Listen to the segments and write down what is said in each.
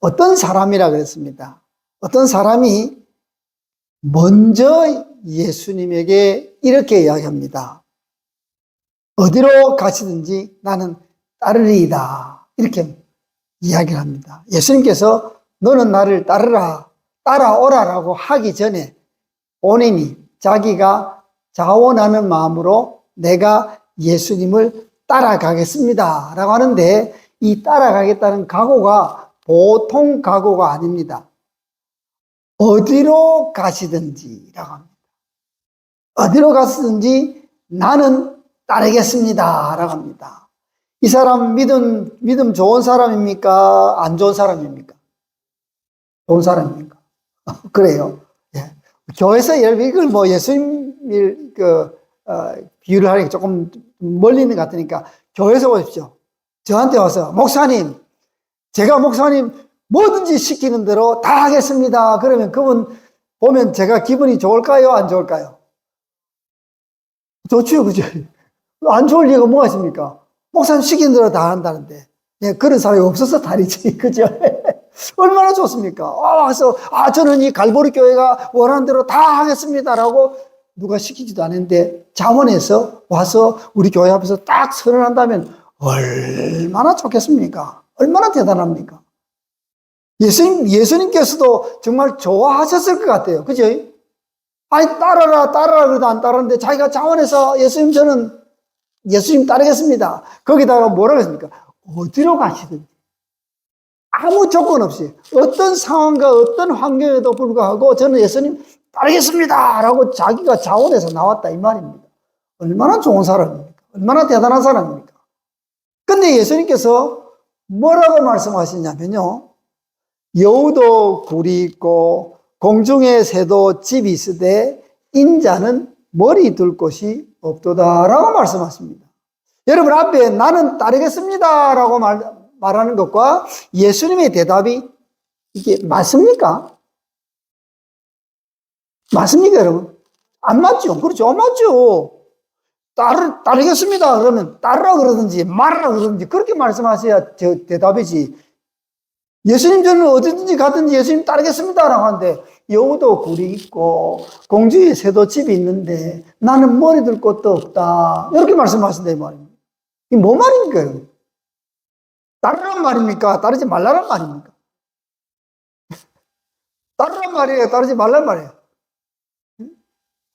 어떤 사람이라 그랬습니다. 어떤 사람이 먼저 예수님에게 이렇게 이야기합니다. 어디로 가시든지 나는 따르리이다. 이렇게 이야기를 합니다. 예수님께서 너는 나를 따르라, 따라오라라고 하기 전에 본인이 자기가 자원하는 마음으로 내가 예수님을 따라가겠습니다 라고 하는데, 이 따라가겠다는 각오가 보통 각오가 아닙니다. 어디로 가시든지 라고 합니다. 어디로 가시든지 나는 따르겠습니다 라고 합니다. 이 사람 믿음 좋은 사람입니까? 안 좋은 사람입니까? 좋은 사람입니까? 그래요. 예. 교회에서 이걸 뭐 예수님을 비유를 하니까 조금 멀리 있는 것 같으니까 교회에서 오십시오. 저한테 와서 목사님, 제가 목사님 뭐든지 시키는 대로 다 하겠습니다. 그러면 그분 보면 제가 기분이 좋을까요? 안 좋을까요? 좋죠, 그죠? 안 좋을 리가 뭐가 있습니까? 목사님 시키는 대로 다 한다는데. 예, 그런 사람이 없어서 다르지, 그죠? 얼마나 좋습니까? 와서, 저는 이 갈보리 교회가 원하는 대로 다 하겠습니다라고 누가 시키지도 않은데 자원해서 와서 우리 교회 앞에서 딱 선언한다면 얼마나 좋겠습니까? 얼마나 대단합니까? 예수님께서도 정말 좋아하셨을 것 같아요. 그죠? 아니, 따라라 그래도 안 따르는데 자기가 자원해서 저는 예수님 따르겠습니다. 거기다가 뭐라고 했습니까? 어디로 가시든지. 아무 조건 없이 어떤 상황과 어떤 환경에도 불구하고 저는 예수님 따르겠습니다 라고 자기가 자원해서 나왔다 이 말입니다. 얼마나 좋은 사람입니까? 얼마나 대단한 사람입니까? 근데 예수님께서 뭐라고 말씀하시냐면요, 여우도 굴이 있고 공중의 새도 집이 있으되 인자는 머리 둘 곳이 없도다 라고 말씀하십니다. 여러분, 앞에 나는 따르겠습니다 라고 말하는 것과 예수님의 대답이 이게 맞습니까? 맞습니까, 여러분? 안 맞죠? 그렇죠? 안 맞죠? 따르겠습니다 그러면 따르라 그러든지 말으라 그러든지 그렇게 말씀하셔야 대답이지. 예수님 저는 어디든지 가든지 예수님 따르겠습니다 라고 하는데 여우도 굴이 있고 공주의 새도 집이 있는데 나는 머리 둘 곳도 없다 이렇게 말씀하신다 이 말입니다. 이게 뭐 말입니까, 여러분? 따르란 말입니까? 따르지 말라란 말입니까? 따르란 말이에요? 따르지 말란 말이에요?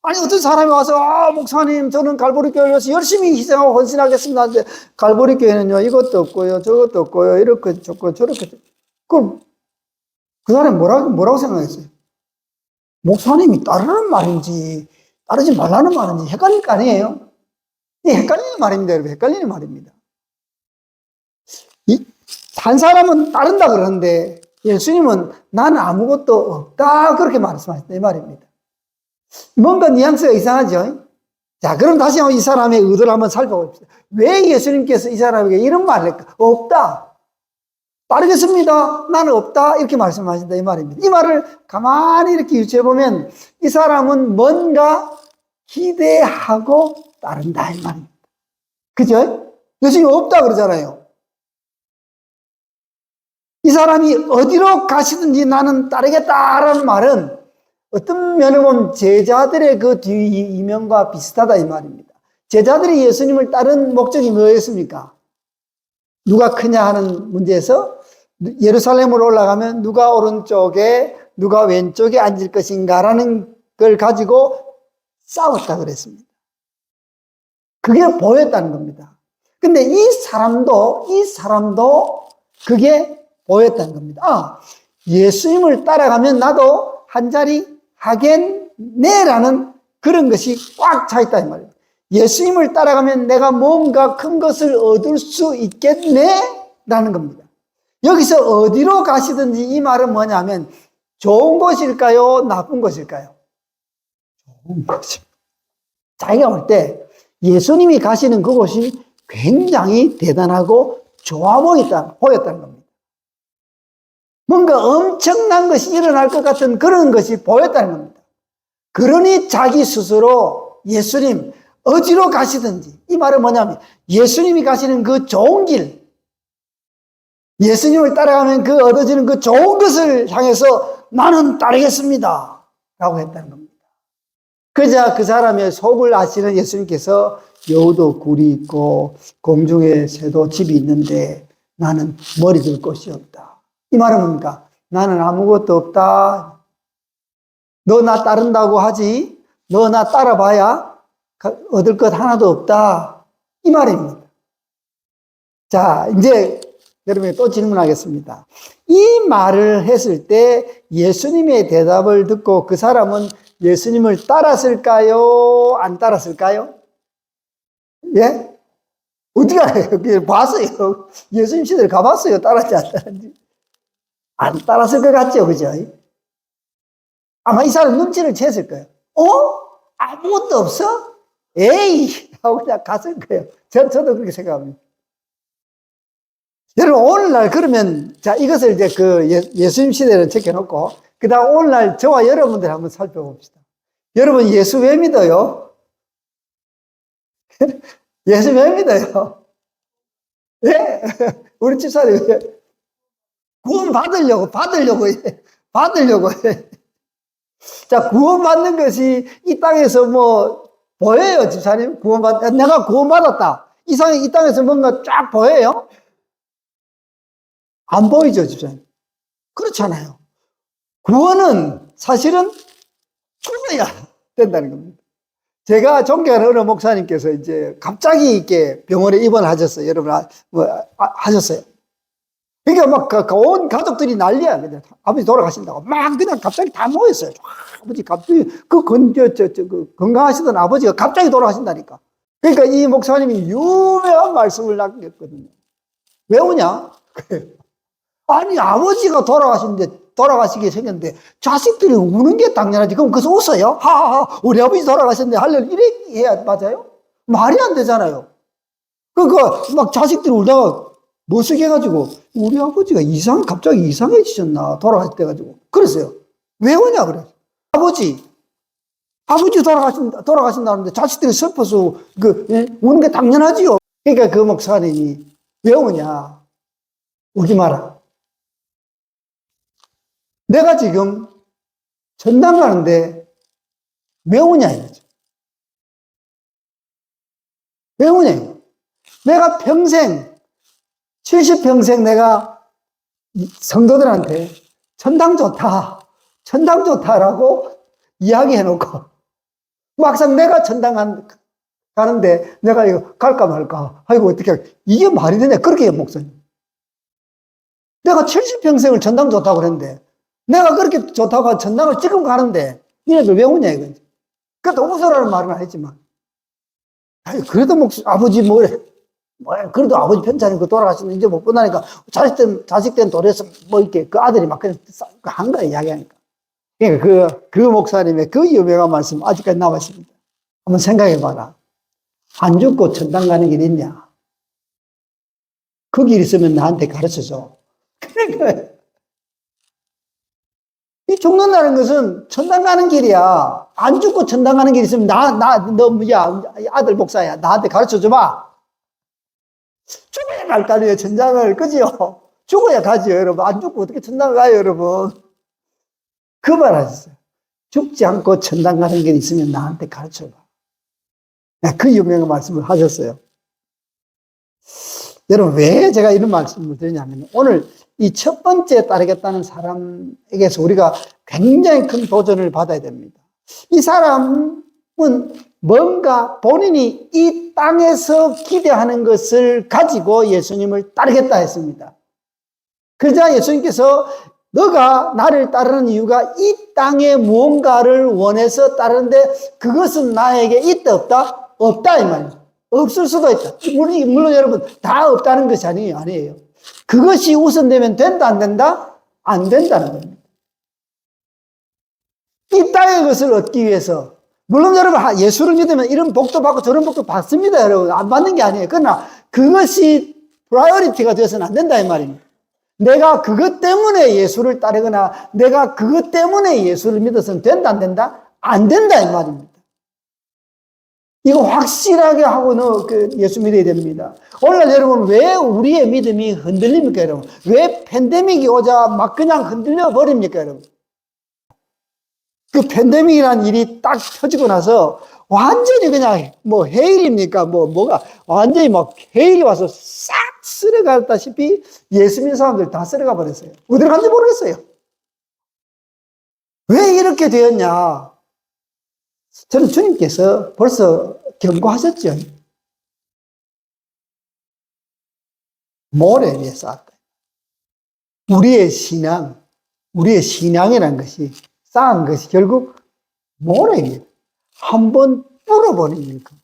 아니, 어떤 사람이 와서 목사님 저는 갈보리 교회를 위해서 열심히 희생하고 헌신하겠습니다 하는데 갈보리 교회는요 이것도 없고요 저것도 없고요 이렇게 좋고 저렇게. 그럼 그 사람이 뭐라고 생각했어요? 목사님이 따르는 말인지 따르지 말라는 말인지 헷갈릴 거 아니에요? 헷갈리는 말입니다, 여러분. 헷갈리는 말입니다. 한 사람은 따른다 그러는데 예수님은 나는 아무것도 없다 그렇게 말씀하셨다 이 말입니다. 뭔가 뉘앙스가 이상하죠? 자, 그럼 다시 한번 이 사람의 의도를 한번 살펴봅시다. 왜 예수님께서 이 사람에게 이런 말을 할까? 없다, 따르겠습니다, 나는 없다 이렇게 말씀하신다 이 말입니다. 이 말을 가만히 이렇게 유추해보면 이 사람은 뭔가 기대하고 따른다 이 말입니다. 그죠? 예수님이 없다 그러잖아요. 이 사람이 어디로 가시든지 나는 따르겠다라는 말은 어떤 면을 보면 제자들의 그 뒤 이면과 비슷하다 이 말입니다. 제자들이 예수님을 따른 목적이 뭐였습니까? 누가 크냐 하는 문제에서 예루살렘으로 올라가면 누가 오른쪽에 누가 왼쪽에 앉을 것인가라는 걸 가지고 싸웠다 그랬습니다. 그게 보였다는 겁니다. 근데 이 사람도 그게 보였다는 겁니다. 예수님을 따라가면 나도 한 자리 하겠네라는 그런 것이 꽉 차 있다 이 말이에요. 예수님을 따라가면 내가 뭔가 큰 것을 얻을 수 있겠네라는 겁니다. 여기서 어디로 가시든지 이 말은 뭐냐면 좋은 것일까요? 나쁜 것일까요? 좋은 것입니다. 자기가 볼 때 예수님이 가시는 그곳이 굉장히 대단하고 좋아 보였다는 겁니다. 뭔가 엄청난 것이 일어날 것 같은 그런 것이 보였다는 겁니다. 그러니 자기 스스로 예수님 어디로 가시든지, 이 말은 뭐냐면 예수님이 가시는 그 좋은 길, 예수님을 따라가면 그 얻어지는 그 좋은 것을 향해서 나는 따르겠습니다 라고 했다는 겁니다. 그자 그 사람의 속을 아시는 예수님께서 여우도 굴이 있고 공중에 새도 집이 있는데 나는 머리 둘 곳이 없다. 이 말은 뭡니까? 나는 아무것도 없다. 너 나 따른다고 하지? 너 나 따라봐야 얻을 것 하나도 없다. 이 말입니다. 자, 이제 여러분이 또 질문하겠습니다. 이 말을 했을 때 예수님의 대답을 듣고 그 사람은 예수님을 따랐을까요? 안 따랐을까요? 예? 어떻게 알아요? 봤어요. 예수님 시대를 가봤어요. 따랐지 안 따랐지? 안 따랐을 것 같죠? 그죠? 아마 이 사람 눈치를 챘을 거예요. 아무것도 없어? 에이! 하고 그냥 갔을 거예요. 저도 그렇게 생각합니다. 여러분, 오늘날 그러면, 자, 이것을 이제 예수님 시대를 제껴놓고, 그 다음 오늘날 저와 여러분들 한번 살펴봅시다. 여러분, 예수 왜 믿어요? 예수 왜 믿어요? 예? 우리 집사님, 구원 받으려고 해. 자, 구원받는 것이 이 땅에서 보여요, 집사님? 내가 구원받았다. 이 땅에서 뭔가 쫙 보여요? 안 보이죠, 집사님? 그렇잖아요. 구원은 사실은 죽어야 된다는 겁니다. 제가 존경하는 어느 목사님께서 이제 갑자기 이렇게 병원에 입원하셨어요. 여러분, 하셨어요. 그러니까 막 온 가족들이 난리야. 그냥 아버지 돌아가신다고. 막 그냥 갑자기 다 모였어요. 아버지 갑자기 건강하시던 아버지가 갑자기 돌아가신다니까. 그러니까 이 목사님이 유명한 말씀을 남겼거든요. 왜 우냐? 아니, 아버지가 돌아가시게 생겼는데 자식들이 우는 게 당연하지. 그럼 그래서 웃어요? 하하하, 우리 아버지 돌아가셨는데 하려면 이렇게 해야 맞아요? 말이 안 되잖아요. 그러니까 막 자식들이 울다가 머쓱 해가지고 우리 아버지가 갑자기 이상해지셨나 돌아가실 때 가지고 그랬어요. 왜 우냐 그래? 아버지 돌아가신다는데 자식들이 슬퍼서 우는 게 당연하지요. 그러니까 그 목사님이 왜 우냐? 울지 마라. 내가 지금 전당 가는데 왜 우냐 이거죠. 왜 우냐? 내가 평생 70평생 내가 성도들한테 천당 좋다라고 이야기해놓고 막상 내가 천당 가는데 내가 이거 갈까 말까 아이고 어떻게 이게 말이 되냐 그렇게 해요 목사님. 내가 70평생을 천당 좋다고 그랬는데 내가 그렇게 좋다고 천당을 지금 가는데 니네들 왜 오냐 이거지. 그래도 웃으라는 말은 안 했지만 그래도 아버지 그래도 아버지 편찮으니까 돌아가시는데 이제 못 보나니까 자식 땐 돌에서 이렇게 그 아들이 막 그냥 한 거야 이야기하니까. 그러니까 그 목사님의 그 유명한 말씀 아직까지 남아 있습니다. 한번 생각해 봐라. 안 죽고 천당 가는 길 있냐? 그 길 있으면 나한테 가르쳐 줘. 그러니까 이 죽는다는 것은 천당 가는 길이야. 안 죽고 천당 가는 길 있으면 너 뭐야 아들 목사야 나한테 가르쳐 줘봐. 죽어야 갈 거 아니에요 천당을. 그지요? 죽어야 가지요 여러분. 안 죽고 어떻게 천당 가요 여러분. 그 말 하셨어요. 죽지 않고 천당 가는 길 있으면 나한테 가르쳐 봐. 그 유명한 말씀을 하셨어요. 여러분 왜 제가 이런 말씀을 드리냐면 오늘 이 첫 번째 따르겠다는 사람에게서 우리가 굉장히 큰 도전을 받아야 됩니다. 이 사람은 뭔가 본인이 이 땅에서 기대하는 것을 가지고 예수님을 따르겠다 했습니다. 그러자 예수님께서 너가 나를 따르는 이유가 이 땅에 무언가를 원해서 따르는데 그것은 나에게 있다 없다? 없다 이 말이죠. 없을 수도 있다. 물론 여러분 다 없다는 것이 아니에요. 그것이 우선되면 된다 안 된다? 안 된다는 겁니다. 이 땅의 것을 얻기 위해서 물론 여러분 예수를 믿으면 이런 복도 받고 저런 복도 받습니다 여러분. 안 받는 게 아니에요. 그러나 그것이 프라이어리티가 되어서는 안 된다 이 말입니다. 내가 그것 때문에 예수를 따르거나 내가 그것 때문에 예수를 믿어서는 된다 안 된다? 안 된다 이 말입니다. 이거 확실하게 하고는 예수 믿어야 됩니다. 오늘날 여러분, 왜 우리의 믿음이 흔들립니까, 여러분? 왜 팬데믹이 오자 막 그냥 흔들려 버립니까, 여러분? 그 팬데믹이라는 일이 딱 터지고 나서 완전히 그냥 해일입니까? 뭐가 완전히 막 해일이 와서 싹 쓸어갔다시피 예수 믿는 사람들 다 쓸어가 버렸어요. 어디로 간지 모르겠어요. 왜 이렇게 되었냐? 저는 주님께서 벌써 경고하셨죠. 모래 위에 쌓았다. 우리의 신앙이라는 것이 쌓은 것이 결국 모래 위에 한번 뿌려버리니까.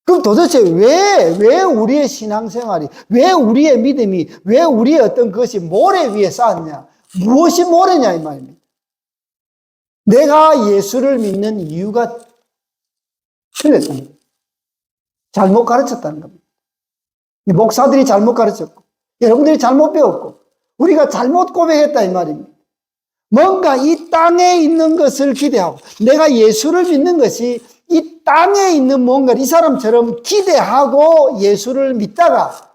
그럼 도대체 왜 우리의 신앙생활이, 왜 우리의 믿음이, 왜 우리의 어떤 것이 모래 위에 쌓았냐? 무엇이 모래냐, 이 말입니다. 내가 예수를 믿는 이유가 틀렸다는 겁니다. 잘못 가르쳤다는 겁니다. 목사들이 잘못 가르쳤고, 여러분들이 잘못 배웠고, 우리가 잘못 고백했다, 이 말입니다. 뭔가 이 땅에 있는 것을 기대하고, 내가 예수를 믿는 것이 이 땅에 있는 뭔가를 이 사람처럼 기대하고 예수를 믿다가,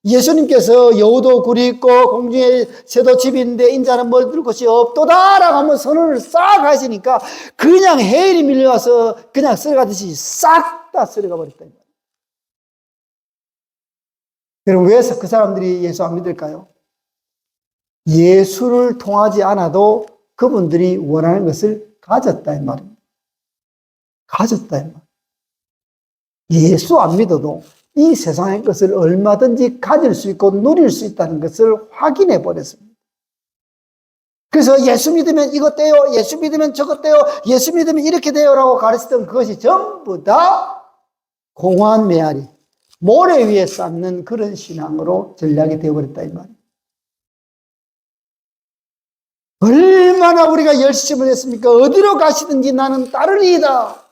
예수님께서 여우도 굴이 있고 공중에 새도 집이 있는데 인자는 물들 곳이 없도다라고 하면 선언을 싹 하시니까 그냥 해일이 밀려와서 그냥 쓸어가듯이 싹 다 쓸어가 버렸다. 여러분, 왜 그 사람들이 예수 안 믿을까요? 예수를 통하지 않아도 그분들이 원하는 것을 가졌다 이 말입니다. 가졌다 이 말. 예수 안 믿어도 이 세상의 것을 얼마든지 가질 수 있고 누릴 수 있다는 것을 확인해 버렸습니다. 그래서 예수 믿으면 이것 돼요, 예수 믿으면 저것 돼요, 예수 믿으면 이렇게 돼요라고 가르치던 그것이 전부 다 공허한 메아리, 모래 위에 쌓는 그런 신앙으로 전략이 되어버렸다 이 말이에요. 얼마나 우리가 열심을 했습니까? 어디로 가시든지 나는 따르리이다.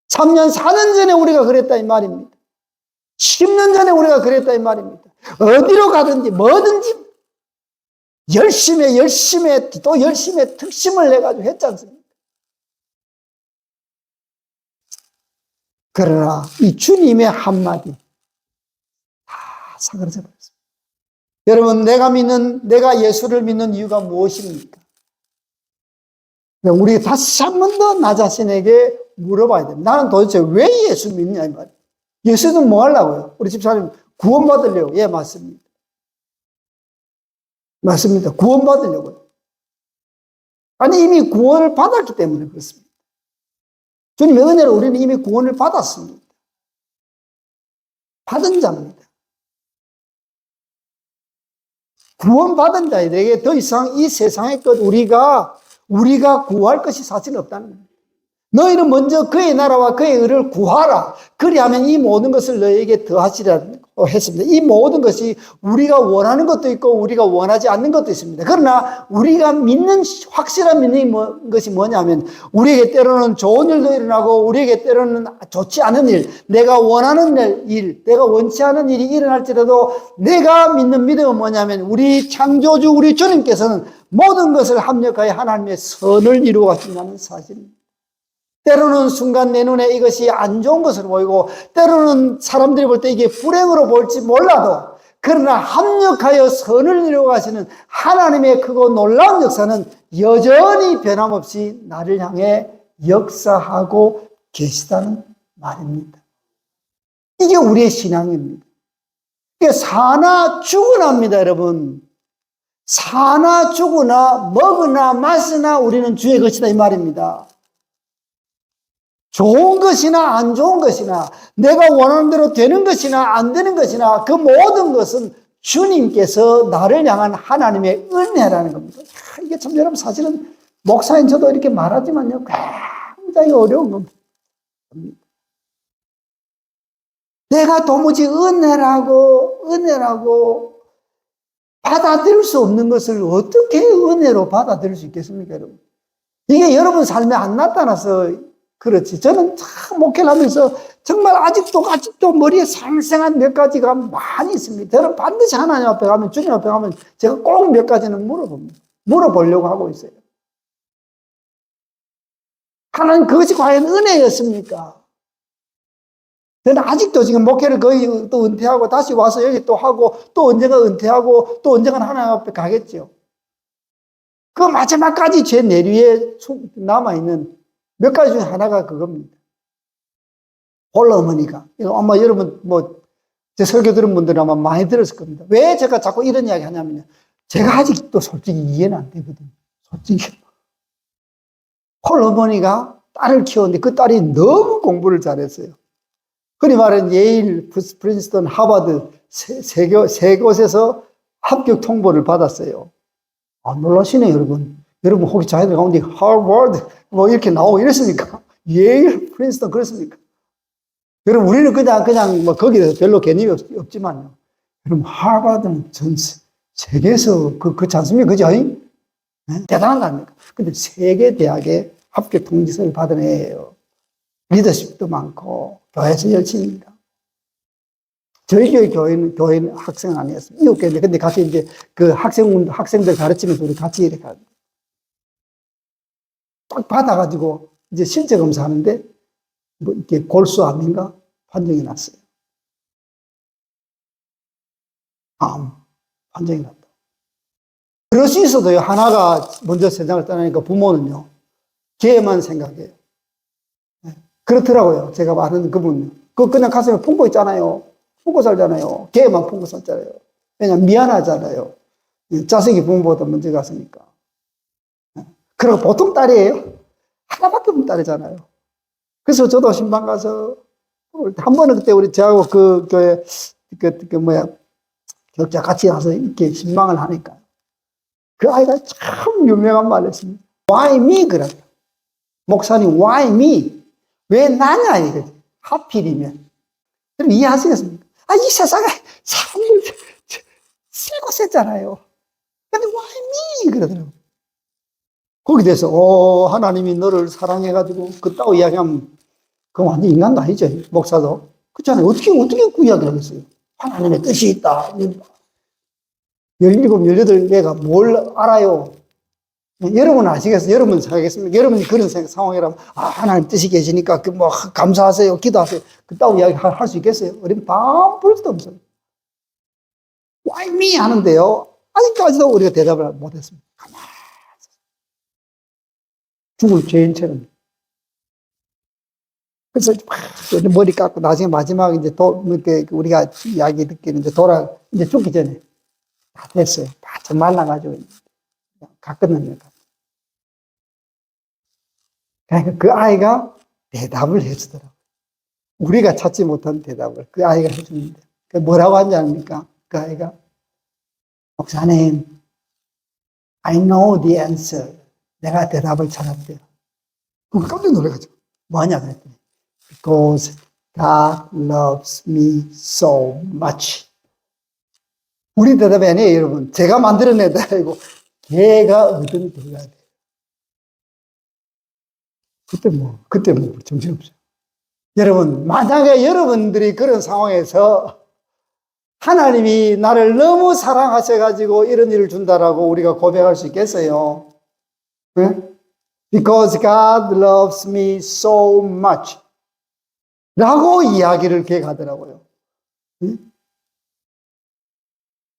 3년, 4년 전에 우리가 그랬다 이 말입니다. 10년 전에 우리가 그랬다 이 말입니다. 어디로 가든지 뭐든지 열심히 특심을 내가지고 했지 않습니까? 그러나 이 주님의 한마디 다 사그라져 버렸습니다. 여러분, 내가 예수를 믿는 이유가 무엇입니까? 우리 다시 한 번 더 나 자신에게 물어봐야 됩니다. 나는 도대체 왜 예수 믿냐 이 말이에요. 예수는 뭐 하려고요? 우리 집사님 구원받으려고. 예, 맞습니다. 맞습니다. 구원받으려고요. 아니, 이미 구원을 받았기 때문에 그렇습니다. 주님의 은혜로 우리는 이미 구원을 받았습니다. 받은 자입니다. 구원받은 자에게 더 이상 이 세상의 것 우리가 구할 것이 사실 없다는 겁니다. 너희는 먼저 그의 나라와 그의 의를 구하라. 그리하면 이 모든 것을 너희에게 더하시라고 했습니다. 이 모든 것이 우리가 원하는 것도 있고 우리가 원하지 않는 것도 있습니다. 그러나 우리가 믿는 확실한 믿는 것이 뭐냐면 우리에게 때로는 좋은 일도 일어나고 우리에게 때로는 좋지 않은 일, 내가 원하는 일, 내가 원치 않은 일이 일어날지라도 내가 믿는 믿음은 뭐냐면 우리 창조주 우리 주님께서는 모든 것을 합력하여 하나님의 선을 이루어 가신다는 사실입니다. 때로는 순간 내 눈에 이것이 안 좋은 것으로 보이고 때로는 사람들이 볼 때 이게 불행으로 보일지 몰라도 그러나 합력하여 선을 이루어 가시는 하나님의 크고 놀라운 역사는 여전히 변함없이 나를 향해 역사하고 계시다는 말입니다. 이게 우리의 신앙입니다. 이게 사나 죽으나입니다, 여러분. 사나 죽으나 먹으나 마시나 우리는 주의 것이다 이 말입니다. 좋은 것이나 안 좋은 것이나 내가 원하는 대로 되는 것이나 안 되는 것이나 그 모든 것은 주님께서 나를 향한 하나님의 은혜라는 겁니다. 이게 참 여러분 사실은 목사인 저도 이렇게 말하지만요 굉장히 어려운 겁니다. 내가 도무지 은혜라고 받아들일 수 없는 것을 어떻게 은혜로 받아들일 수 있겠습니까, 여러분? 이게 여러분 삶에 안 나타나서 그렇지. 저는 참 목회를 하면서 정말 아직도 머리에 생생한 몇 가지가 많이 있습니다. 저는 반드시 하나님 앞에 가면, 주님 앞에 가면 제가 꼭 몇 가지는 물어봅니다. 물어보려고 하고 있어요. 하나님 그것이 과연 은혜였습니까? 저는 아직도 지금 목회를 거의 또 은퇴하고 다시 와서 여기 또 하고 또 언젠가 은퇴하고 또 언젠가 하나님 앞에 가겠죠. 그 마지막까지 제 내류에 남아있는 몇 가지 중에 하나가 그겁니다. 홀로 어머니가. 아마 여러분 제 설교 들은 분들은 아마 많이 들었을 겁니다. 왜 제가 자꾸 이런 이야기 하냐면요. 제가 아직도 솔직히 이해는 안 되거든요. 솔직히. 홀로 어머니가 딸을 키웠는데 그 딸이 너무 공부를 잘했어요. 흔히 말하는 예일, 프린스턴, 하버드 세 곳에서 합격 통보를 받았어요. 아, 놀라시네요, 여러분. 여러분 혹시 자녀들 가운데 하버드 이렇게 나오고 이랬습니까? 예일, 프린스턴 그렇습니까? 여러분 우리는 그냥 거기에 별로 개념이 없지만요. 여러분 하버드는 전 세계에서 그렇지 않습니까? 그죠? 네? 대단한 거 아닙니까? 근데 세계 대학에 합격 통지서를 받은 애예요. 리더십도 많고 교회에서 열심입니다. 저희 교회는 학생 아니었습니다. 이웃 교회인데 근데 같이 이제 그 학생들 가르치면서 우리 같이 이렇게 딱 받아가지고 이제 실제 검사하는데 이렇게 골수암인가 판정이 났어요. 암 판정이 났다. 그럴 수 있어도요. 하나가 먼저 세상을 떠나니까 부모는요. 걔만 생각해요. 그렇더라고요. 제가 아는 그분. 그냥 가슴에 품고 있잖아요. 품고 살잖아요. 걔만 품고 살잖아요. 왜냐면 미안하잖아요. 자식이 부모보다 먼저 갔으니까. 그리고 보통 딸이에요. 하나밖에 없는 딸이잖아요. 그래서 저도 신방 가서 한 번은 그때 우리 저하고 그 교회 교육자 같이 가서 이렇게 신방을 하니까 그 아이가 참 유명한 말을 했습니다. Why me? 그러더라고요. 목사님, why me? 왜 나냐, 이거지. 하필이면. 그럼 이해하시겠습니까? 아, 이 세상에 사람들 세고 셌잖아요. 근데 why me? 그러더라고요. 거기 대해서, 하나님이 너를 사랑해가지고, 그따위 이야기하면, 그건 완전 인간도 아니죠. 목사도. 그렇잖아요. 어떻게 그 이야기를 하겠어요? 하나님의 뜻이 있다. 17, 18개가 뭘 알아요? 여러분 아시겠어요? 여러분 생각하겠습니까? 여러분이 그런 상황이라면, 하나님 뜻이 계시니까, 감사하세요. 기도하세요. 그따위 이야기 할 수 있겠어요? 우리는 반불도 없어요. Why me? 하는데요. 아직까지도 우리가 대답을 못했습니다. 가만히 죽을 죄인처럼. 그래서 머리 깎고 나중에 마지막 이제 우리가 이야기 듣기는 이제 죽기 전에 다 됐어요. 다 좀 말라가지고 가끔은 그러니까 그 아이가 대답을 해주더라고요. 우리가 찾지 못한 대답을 그 아이가 해주는데 뭐라고 하는지 아닙니까? 그 아이가 목사님, I know the answer. 내가 대답을 찾았대요. 그럼 깜짝 놀라가지고 뭐하냐 그랬더니 Because God loves me so much. 우리 대답이 아니에요, 여러분. 제가 만들어낸 대답이고 걔가 얻은 대답이에요. 그때 정신없어요. 여러분, 만약에 여러분들이 그런 상황에서 하나님이 나를 너무 사랑하셔가지고 이런 일을 준다라고 우리가 고백할 수 있겠어요? 네? Because God loves me so much. 라고 이야기를 계획하더라고요. 네?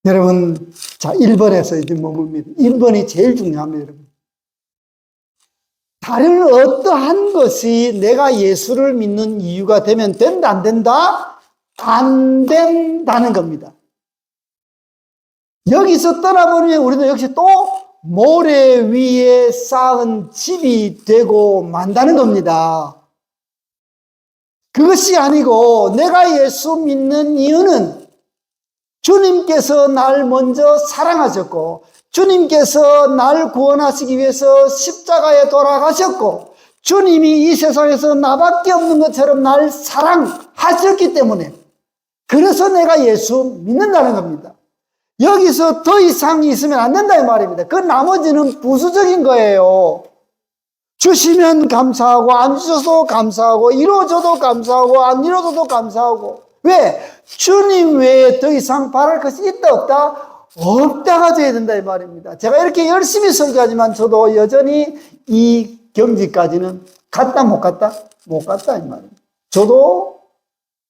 여러분, 자, 1번에서 이제 머뭅니다. 1번이 제일 중요합니다, 여러분. 다른 어떠한 것이 내가 예수를 믿는 이유가 되면 된다, 안 된다? 안 된다는 겁니다. 여기서 떠나버리면 우리는 역시 또 모래 위에 쌓은 집이 되고 만다는 겁니다. 그것이 아니고 내가 예수 믿는 이유는 주님께서 날 먼저 사랑하셨고 주님께서 날 구원하시기 위해서 십자가에 돌아가셨고 주님이 이 세상에서 나밖에 없는 것처럼 날 사랑하셨기 때문에 그래서 내가 예수 믿는다는 겁니다. 여기서 더 이상 있으면 안 된다 이 말입니다. 그 나머지는 부수적인 거예요. 주시면 감사하고 안 주셔도 감사하고 이루어져도 감사하고 안 이루어져도 감사하고 왜? 주님 외에 더 이상 바랄 것이 있다 없다? 없다가 돼야 된다 이 말입니다. 제가 이렇게 열심히 설교하지만 저도 여전히 이 경지까지는 갔다 못 갔다? 못 갔다 이 말이에요. 저도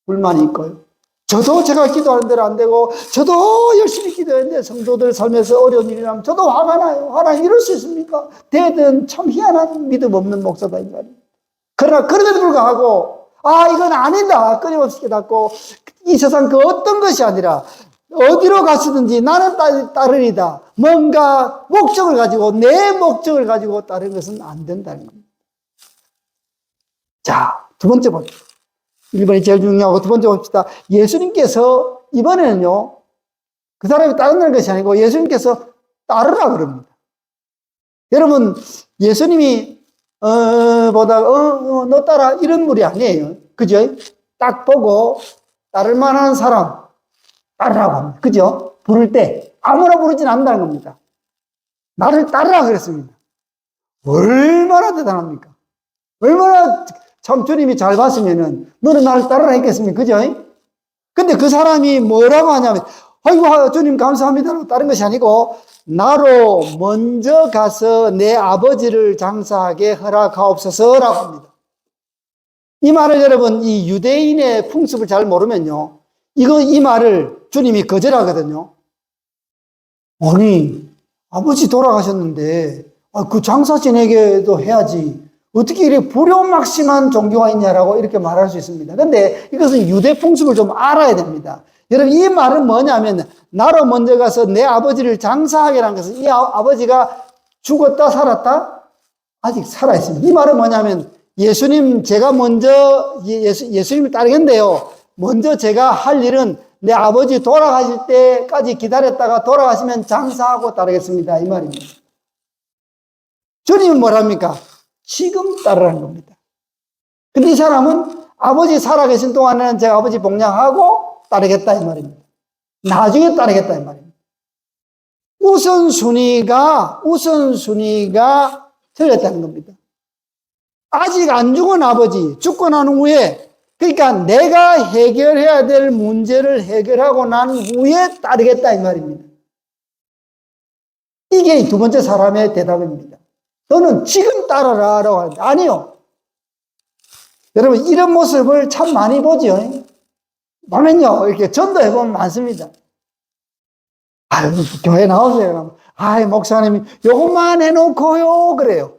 불만이 있고요. 저도 제가 기도하는 대로 안 되고 저도 열심히 기도했는데 성도들 삶에서 어려운 일이 나면 저도 화가 나요. 하나님 이럴 수 있습니까? 대든 참 희한한 믿음 없는 목사다 이 말이에요. 그러나 그럼에도 불구하고 이건 아니다 끊임없이 깨닫고 이 세상 그 어떤 것이 아니라 어디로 가시든지 나는 따르리다. 뭔가 목적을 가지고 내 목적을 가지고 따르는 것은 안 된다는 겁니다. 자, 두 번째 보죠. 1번이 제일 중요하고 두 번째 봅시다. 예수님께서 이번에는요, 그 사람이 따른다는 것이 아니고 예수님께서 따르라 그럽니다. 여러분, 예수님이, 너 따라 이런 물이 아니에요. 그죠? 딱 보고 따를 만한 사람 따르라고 합니다. 그죠? 부를 때 아무나 부르진 않는다는 겁니다. 나를 따르라 그랬습니다. 얼마나 대단합니까? 얼마나 참 주님이 잘 봤으면은 너는 나를 따르라 했겠습니까? 그죠? 근데 그 사람이 뭐라고 하냐면 아이고 주님 감사합니다 다른 것이 아니고 나로 먼저 가서 내 아버지를 장사하게 허락하옵소서라고 합니다. 이 말을 여러분 이 유대인의 풍습을 잘 모르면요 이 말을 주님이 거절하거든요. 아니 아버지 돌아가셨는데 그 장사진에게도 해야지 어떻게 이렇게 불효막심한 종교가 있냐라고 이렇게 말할 수 있습니다. 근데 이것은 유대 풍습을 좀 알아야 됩니다. 여러분 이 말은 뭐냐면 나로 먼저 가서 내 아버지를 장사하게라는 것은 이 아버지가 죽었다 살았다? 아직 살아있습니다. 이 말은 뭐냐면 예수님 제가 먼저 예수님을 따르겠는데요. 먼저 제가 할 일은 내 아버지 돌아가실 때까지 기다렸다가 돌아가시면 장사하고 따르겠습니다. 이 말입니다. 주님은 뭐랍니까? 지금 따르라는 겁니다. 근데 이 사람은 아버지 살아계신 동안에는 제가 아버지 복양하고 따르겠다 이 말입니다. 나중에 따르겠다 이 말입니다. 우선순위가 틀렸다는 겁니다. 아직 안 죽은 아버지, 죽고 난 후에 그러니까 내가 해결해야 될 문제를 해결하고 난 후에 따르겠다 이 말입니다. 이게 두 번째 사람의 대답입니다. 너는 지금 따라라 라고 하는데 아니요. 여러분 이런 모습을 참 많이 보죠. 보면요 이렇게 전도해보면 많습니다. 아유 교회 나오세요. 목사님이 요것만 해놓고요 그래요.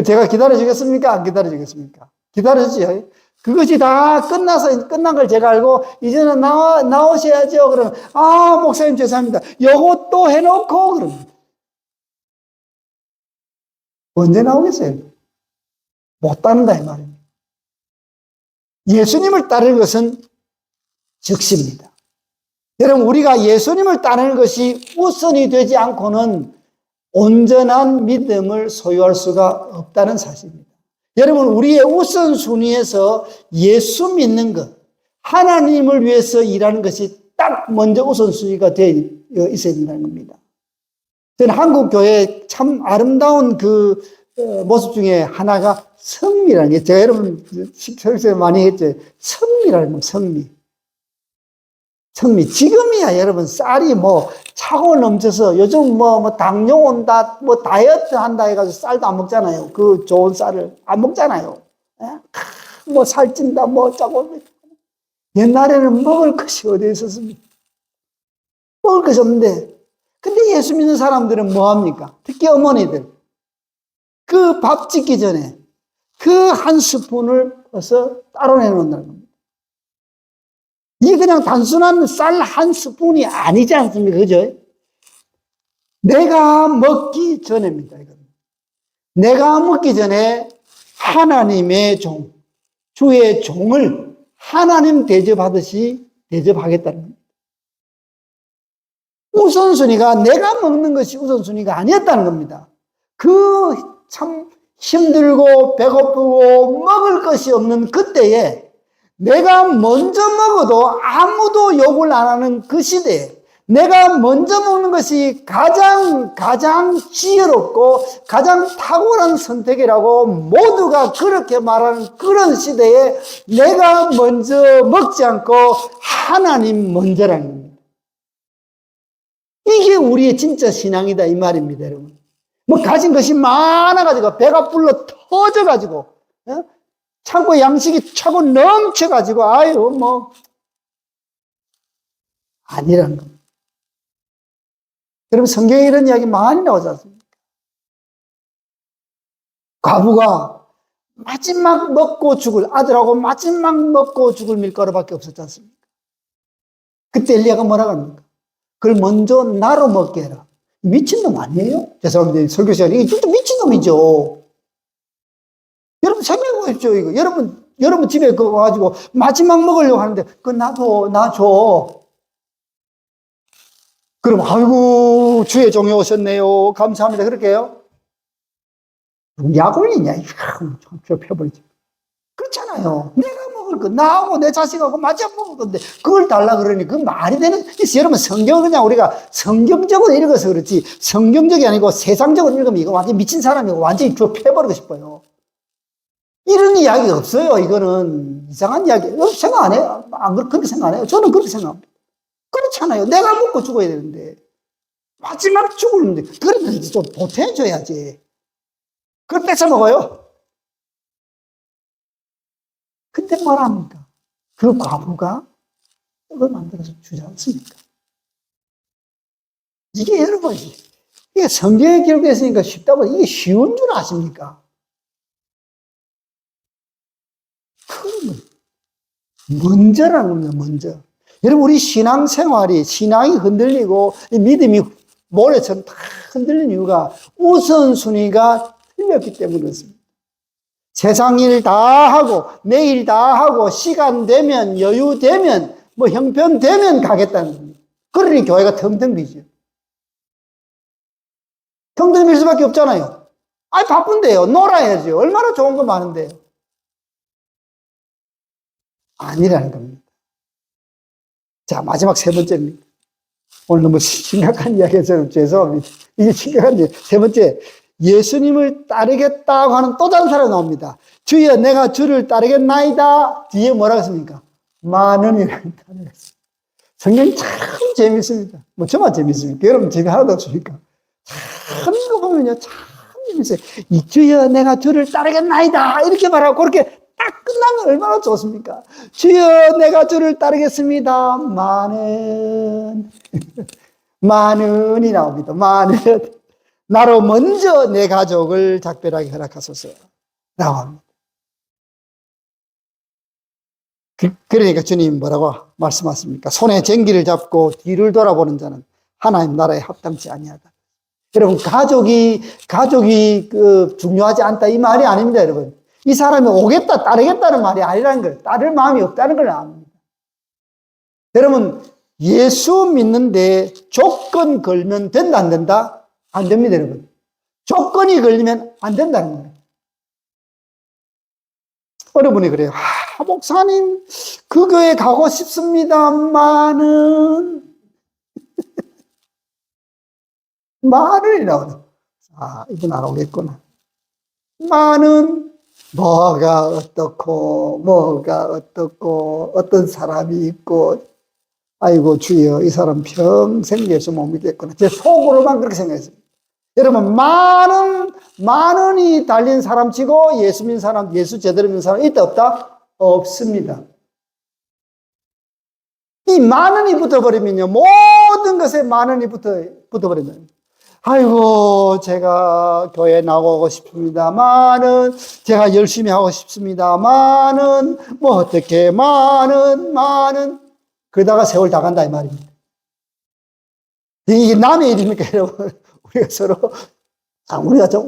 제가 기다려주겠습니까? 안 기다려주겠습니까? 기다려주죠. 그것이 다 끝난 걸 제가 알고 이제는 나오셔야죠. 그러면 목사님 죄송합니다. 요것도 해놓고 그럽니다. 언제 나오겠어요? 못 따른다 이 말입니다. 예수님을 따르는 것은 즉시입니다. 여러분 우리가 예수님을 따르는 것이 우선이 되지 않고는 온전한 믿음을 소유할 수가 없다는 사실입니다. 여러분 우리의 우선순위에서 예수 믿는 것, 하나님을 위해서 일하는 것이 딱 먼저 우선순위가 되어 있어야 된다는 겁니다. 저는 한국 교회의 참 아름다운 그 모습 중에 하나가 성미라는 게 제가 여러분 설교 많이 했죠. 성미라는 거, 성미. 지금이야 여러분 쌀이 차고 넘쳐서 요즘 당뇨 온다, 다이어트 한다 해가지고 쌀도 안 먹잖아요. 그 좋은 쌀을 안 먹잖아요. 살찐다, 짜고. 옛날에는 먹을 것이 어디에 있었습니까? 먹을 것이 없는데. 근데 예수 믿는 사람들은 뭐 합니까? 특히 어머니들. 그 밥 짓기 전에 그 한 스푼을 벗어 따로 내놓는다는 겁니다. 이게 그냥 단순한 쌀 한 스푼이 아니지 않습니까? 그죠? 내가 먹기 전에입니다. 이건. 내가 먹기 전에 하나님의 종, 주의 종을 하나님 대접하듯이 대접하겠다는 겁니다. 우선순위가 내가 먹는 것이 우선순위가 아니었다는 겁니다. 그 참 힘들고 배고프고 먹을 것이 없는 그때에 내가 먼저 먹어도 아무도 욕을 안 하는 그 시대에 내가 먼저 먹는 것이 가장 지혜롭고 가장 탁월한 선택이라고 모두가 그렇게 말하는 그런 시대에 내가 먼저 먹지 않고 하나님 먼저라는 겁니다. 이게 우리의 진짜 신앙이다 이 말입니다, 여러분. 뭐 가진 것이 많아가지고 배가 불러 터져가지고 어? 창고에 양식이 차고 넘쳐가지고 아유 뭐 아니라는 겁니다. 여러분 성경에 이런 이야기 많이 나오지 않습니까? 과부가 마지막 먹고 죽을 아들하고 마지막 먹고 죽을 밀가루밖에 없었지 않습니까? 그때 엘리야가 뭐라고 합니까? 그걸 먼저 나로 먹게 해라. 미친놈 아니에요? 죄송합니다. 설교 시간에 이게 진짜 미친놈이죠. 여러분 생각해 보십시오. 이거 여러분 집에 그거 가지고 마지막 먹으려고 하는데 그거 나 줘. 그럼 아이고 주의 종이 오셨네요. 감사합니다. 그렇게 해요? 약 올리냐? 참 펴버리지. 그렇잖아요. 내가 먹을 거, 나하고 내 자식하고 마지막 먹을 건데, 그걸 달라 그러니, 그 말이 되는, 그래서 여러분, 성경을 그냥 우리가 성경적으로 읽어서 그렇지, 성경적이 아니고 세상적으로 읽으면 이거 완전 미친 사람이고 완전히 펴버리고 싶어요. 이런 이야기가 없어요. 이거는 이상한 이야기. 생각 안 해요? 그렇게 생각 안 해요? 저는 그렇게 생각합니다. 그렇잖아요. 내가 먹고 죽어야 되는데, 마지막 죽을는데, 그러면 좀 보태줘야지. 그걸 뺏어 먹어요. 그때 뭐라 합니까? 그 과부가 떡을 만들어서 주지 않습니까? 이게 여러분, 이게 성경에 기록되어 있으니까 쉽다고 이게 쉬운 줄 아십니까? 그러면 먼저라는 겁니다, 먼저. 여러분, 우리 신앙생활이, 신앙이 흔들리고 믿음이 모래처럼 다 흔들리는 이유가 우선순위가 틀렸기 때문에 그렇습니다. 세상 일 다 하고, 내일 다 하고, 시간 되면, 여유 되면, 뭐 형편 되면 가겠다는 겁니다. 그러니 교회가 텅텅 비죠. 텅텅 빌 수밖에 없잖아요. 아니, 바쁜데요. 놀아야지. 얼마나 좋은 거 많은데요. 아니라는 겁니다. 자, 마지막 세 번째입니다. 오늘 너무 심각한 이야기해서 죄송합니다. 이게 심각한 이야기. 세 번째, 예수님을 따르겠다고 하는 또 다른 사람이 나옵니다. 주여 내가 주를 따르겠나이다. 뒤에 뭐라고 했습니까? 많은이라는 단어가 있습니다. 성경이 참 재밌습니다. 뭐 저만 재밌습니까? 여러분 재미 하나도 없습니까? 참 이거 보면요 참 재밌어요. 이 주여 내가 주를 따르겠나이다 이렇게 말하고 그렇게 딱 끝나면 얼마나 좋습니까? 주여 내가 주를 따르겠습니다. 많은이 나옵니다. 많은 나로 먼저 내 가족을 작별하게 허락하소서 라고 합니다. 그러니까 주님 뭐라고 말씀하십니까? 손에 쟁기를 잡고 뒤를 돌아보는 자는 하나님 나라에 합당치 아니하다. 여러분 가족이 중요하지 않다 이 말이 아닙니다. 여러분 이 사람이 오겠다 따르겠다는 말이 아니라는 거예요. 따를 마음이 없다는 걸 압니다. 여러분 예수 믿는데 조건 걸면 된다 안 된다? 안 됩니다, 여러분. 조건이 걸리면 안 된다는 거예요. 어느 분이 그래요. 목사님, 그 교회 가고 싶습니다만은, 만은이라고. 이분 알아오겠구나. 만은, 뭐가 어떻고, 어떤 사람이 있고, 아이고, 주여, 이 사람 평생 예수 못 믿겠구나. 제 속으로만 그렇게 생각했습니다. 여러분, 많은이 달린 사람 치고 예수 믿는 사람, 예수 제대로 믿는 사람 있다, 없다? 없습니다. 이 많은이 붙어버리면요, 모든 것에 많은이 붙어버리면, 아이고, 제가 교회 나오고 싶습니다만은, 제가 열심히 하고 싶습니다만은, 뭐 어떻게, 많은, 그러다가 세월 다 간다, 이 말입니다. 이게 남의 일입니까, 여러분? 우리가 서로, 우리가 참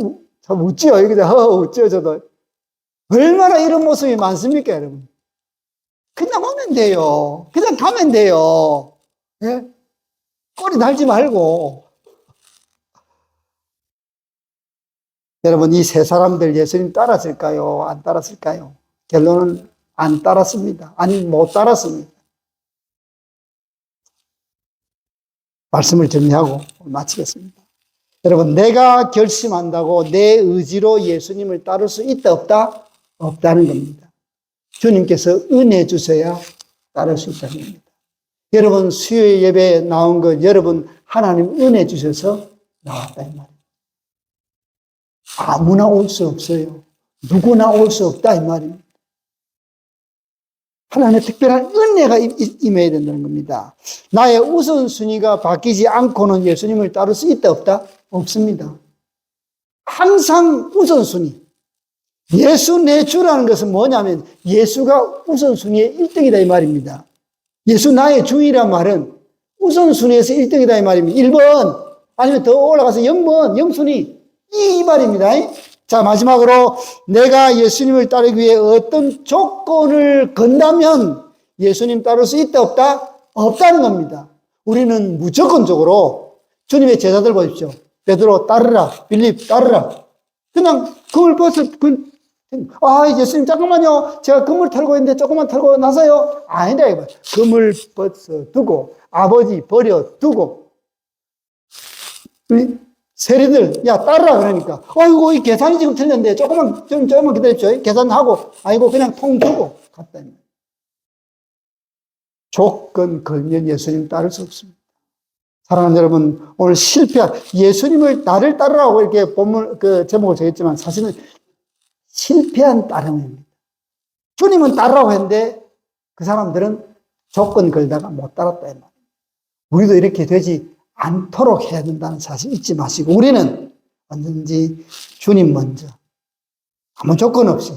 웃지요. 여기다, 웃지요, 저도. 얼마나 이런 모습이 많습니까, 여러분? 그냥 오면 돼요. 그냥 가면 돼요. 예? 꼬리 달지 말고. 여러분, 이 세 사람들 예수님 따랐을까요? 안 따랐을까요? 결론은 안 따랐습니다. 아니, 못 따랐습니다. 말씀을 정리하고 마치겠습니다. 여러분, 내가 결심한다고 내 의지로 예수님을 따를 수 있다, 없다? 없다는 겁니다. 주님께서 은혜 주셔야 따를 수 있다는 겁니다. 여러분, 수요일 예배에 나온 것, 여러분, 하나님 은혜 주셔서 나왔다, 이 말이에요. 아무나 올 수 없어요. 누구나 올 수 없다 이 말입니다. 하나님의 특별한 은혜가 임해야 된다는 겁니다. 나의 우선순위가 바뀌지 않고는 예수님을 따를 수 있다 없다? 없습니다. 항상 우선순위. 예수 내 주라는 것은 뭐냐면 예수가 우선순위의 1등이다 이 말입니다. 예수 나의 주이란 말은 우선순위에서 1등이다 이 말입니다. 1번 아니면 더 올라가서 0번, 0순위 이 말입니다. 자, 마지막으로 내가 예수님을 따르기 위해 어떤 조건을 건다면 예수님 따를 수 있다 없다? 없다는 겁니다. 우리는 무조건적으로 주님의 제자들 보십시오. 베드로 따르라, 빌립 따르라. 그냥 그물 벗어 예수님 잠깐만요. 제가 그물 털고 있는데 조금만 털고 나서요. 아니다 이거. 그물 벗어 두고 아버지 버려 두고 세리들, 야, 따르라, 그러니까. 아이고, 이 계산이 지금 틀렸는데, 조금만 기다립시오. 계산하고, 아이고, 그냥 통 두고 갔다. 조건 걸면 예수님 따를 수 없습니다. 사랑하는 여러분, 오늘 예수님을 나를 따르라고 이렇게 본문, 제목을 정했지만, 사실은 실패한 따름입니다. 주님은 따르라고 했는데, 그 사람들은 조건 걸다가 못 따랐다. 우리도 이렇게 되지 않도록 해야 된다는 사실 잊지 마시고 우리는 언제든지 주님 먼저 아무 조건 없이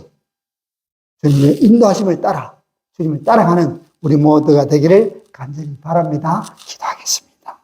주님의 인도하심을 따라 주님을 따라가는 우리 모두가 되기를 간절히 바랍니다. 기도하겠습니다.